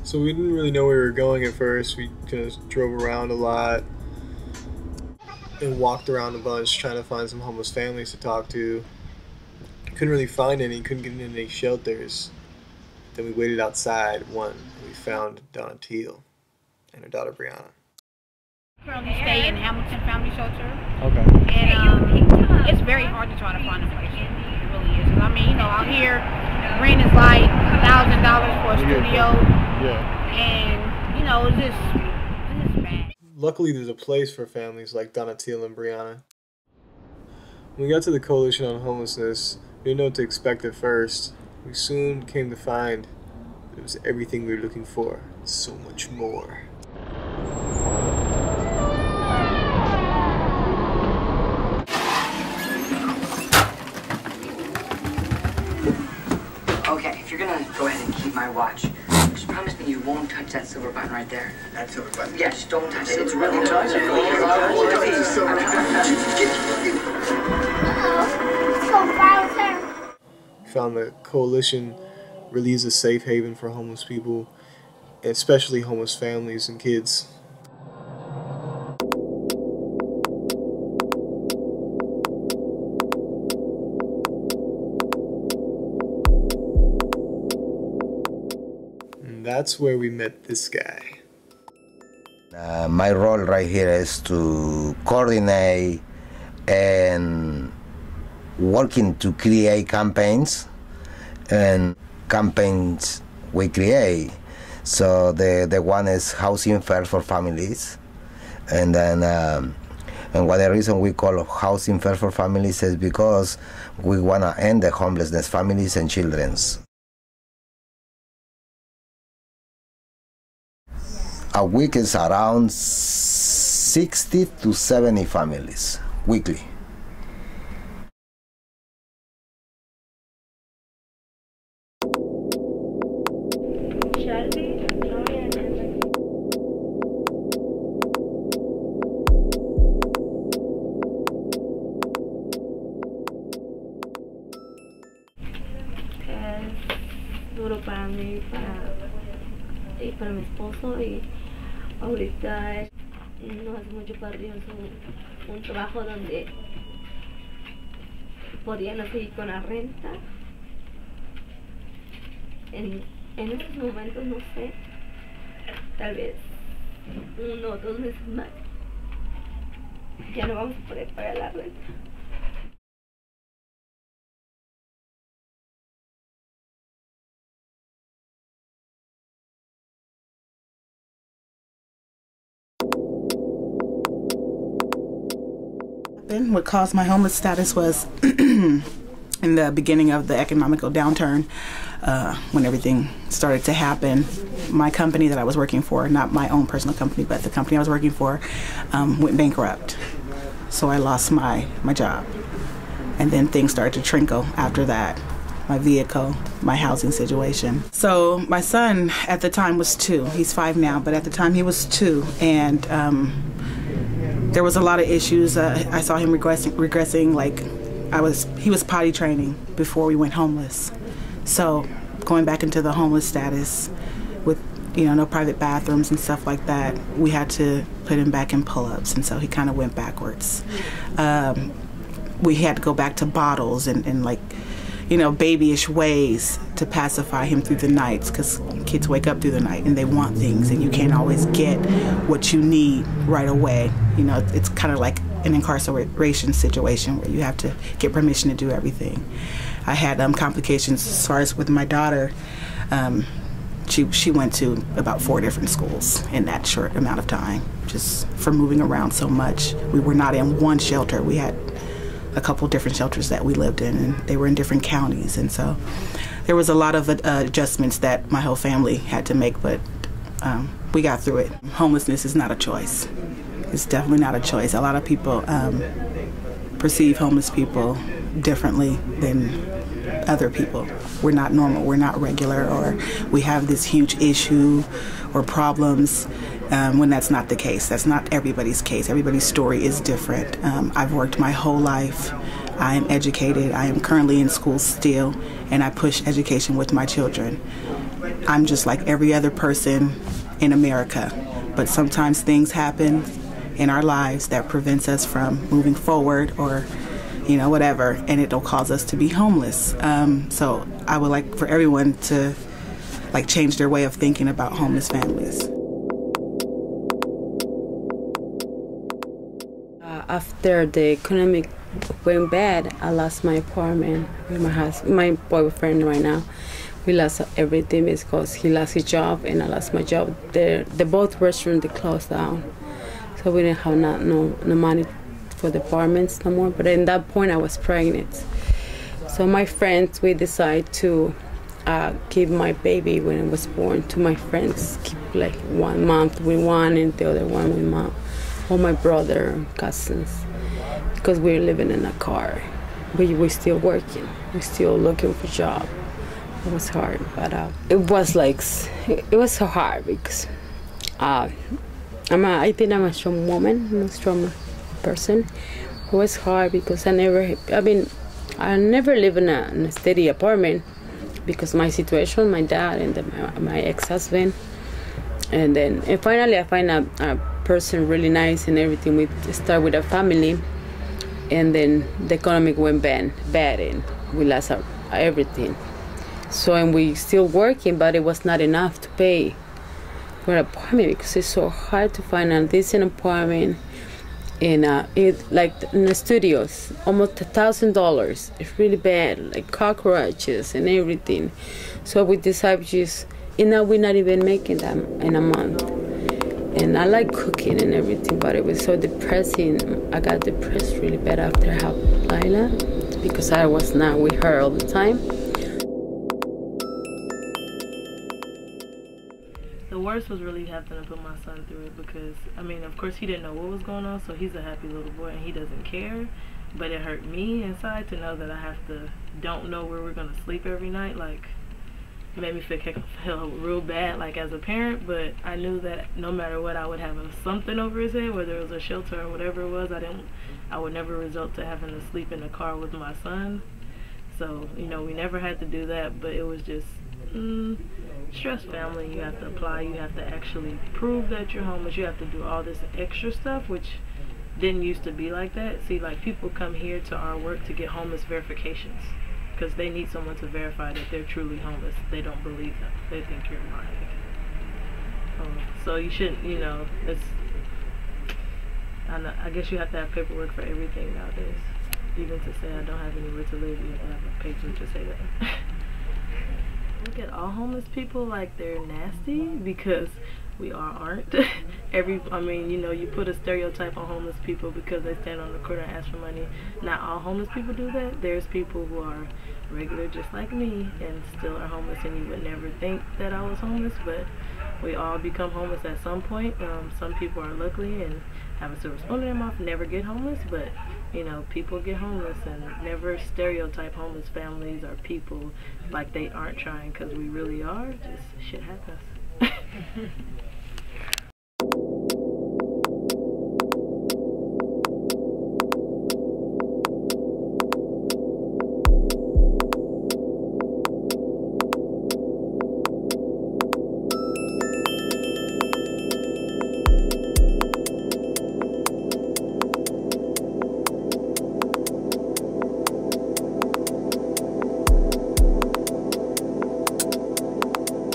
So we didn't really know where we were going at first. We just drove around a lot and walked around a bunch trying to find some homeless families to talk to. Couldn't really find any, couldn't get into any shelters. Then we waited outside one and we found Donna Teal and her daughter Brianna. Currently stay in Hamilton Family Shelter. Okay. And it's very hard to try to find a place. It really is. I mean, out here, rent is like $1,000 for a studio. Yeah. And, it's just bad. Luckily, there's a place for families like Donna Teal and Brianna. When we got to the Coalition on Homelessness, we didn't know what to expect at first. We soon came to find it was everything we were looking for, so much more. Okay, if you're gonna go ahead and keep my watch, just promise me you won't touch that silver button right there. That silver button? Yeah, just don't touch it. It's really nice. We found the Coalition really is a safe haven for homeless people, especially homeless families and kids. And that's where we met this guy. My role right here is to coordinate and working to create campaigns, and campaigns we create. So the one is housing first for families, and then and what the reason we call housing first for families is because we want to end the homelessness families and children's. A week is around 60 to 70 families weekly. Duro para mí, para mi esposo, y ahorita no hace mucho para arriba un trabajo donde podían seguir con la renta. En estos momentos, no sé, tal vez 1 o 2 meses más, ya no vamos a poder pagar la renta. What caused my homeless status was in the beginning of the economical downturn, when everything started to happen. My company that I was working for, not my own personal company, but the company I was working for, went bankrupt. So I lost my job. And then things started to trickle after that. My vehicle, my housing situation. So my son at the time was 2. He's 5 now, but at the time he was 2. And there was a lot of issues. I saw him regressing, like he was potty training before we went homeless. So going back into the homeless status with, no private bathrooms and stuff like that, we had to put him back in pull-ups, and so he kind of went backwards. We had to go back to bottles and like, babyish ways to pacify him through the nights, because kids wake up through the night and they want things, and you can't always get what you need right away. It's kind of like an incarceration situation where you have to get permission to do everything. I had complications as far as with my daughter. She went to about 4 different schools in that short amount of time, just for moving around so much. We were not in one shelter. We had a couple different shelters that we lived in, and they were in different counties, and so there was a lot of adjustments that my whole family had to make, but we got through it. Homelessness is not a choice. It's definitely not a choice. A lot of people perceive homeless people differently than other people. We're not normal, we're not regular, or we have this huge issue or problems, when that's not the case. That's not everybody's case. Everybody's story is different. I've worked my whole life. I am educated. I am currently in school still, and I push education with my children. I'm just like every other person in America. But sometimes things happen in our lives that prevents us from moving forward or, whatever, and it'll cause us to be homeless. So I would like for everyone to change their way of thinking about homeless families. After the economic went bad, I lost my apartment with my boyfriend right now. We lost everything because he lost his job and I lost my job. The both restaurants they closed down, so we didn't have no money for the apartments no more. But at that point, I was pregnant. So my friends, we decided to give my baby when it was born to my friends. Keep 1 month with one and the other one with all my brother and cousins, because we're living in a car. We're still working. We're still looking for a job. It was hard, but it was so hard because I think I'm a strong woman, I'm a strong person. It was hard because I never live in a steady apartment because my situation, my dad and my ex-husband, and finally I find a person really nice and everything. We start with a family, and then the economic went bad and we lost everything. So, and we still working, but it was not enough to pay for an apartment because it's so hard to find a decent apartment in the studios, almost $1,000. It's really bad, like cockroaches and everything. So we decided we're not even making that in a month. And I like cooking and everything, but it was so depressing. I got depressed really bad after I had Lila because I was not with her all the time. The worst was really having to put my son through it because, of course he didn't know what was going on, so he's a happy little boy and he doesn't care. But it hurt me inside to know that I don't know where we're going to sleep every night. It made me feel real bad, as a parent, but I knew that no matter what, I would have something over his head, whether it was a shelter or whatever it was. I would never resort to having to sleep in a car with my son. So, we never had to do that, but it was just stress family. You have to apply, you have to actually prove that you're homeless, you have to do all this extra stuff, which didn't used to be like that. See, people come here to our work to get homeless verifications because they need someone to verify that they're truly homeless. They don't believe them. They think you're lying. So you shouldn't, I guess you have to have paperwork for everything nowadays. Even to say I don't have anywhere to live, you have to have a paper to say that. Look at all homeless people like they're nasty because we aren't. You put a stereotype on homeless people because they stand on the corner and ask for money. Not all homeless people do that. There's people who are regular just like me and still are homeless, and you would never think that I was homeless, but we all become homeless at some point. Some people are lucky and have a silver spoon in their mouth, never get homeless, but people get homeless, and never stereotype homeless families or people like they aren't trying, because we really are. Just shit happens.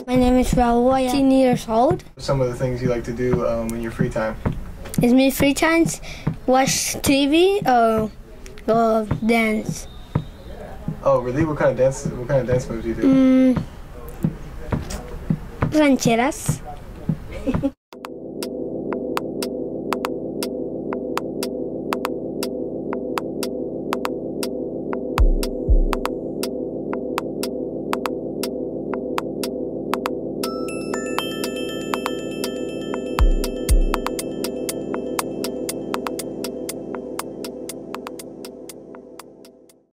My name is Revo. I'm 18 years old. Some of the things you like to do in your free time? In my free times, watch TV or go dance. Oh, really? What kind of dance moves do you do? Rancheras.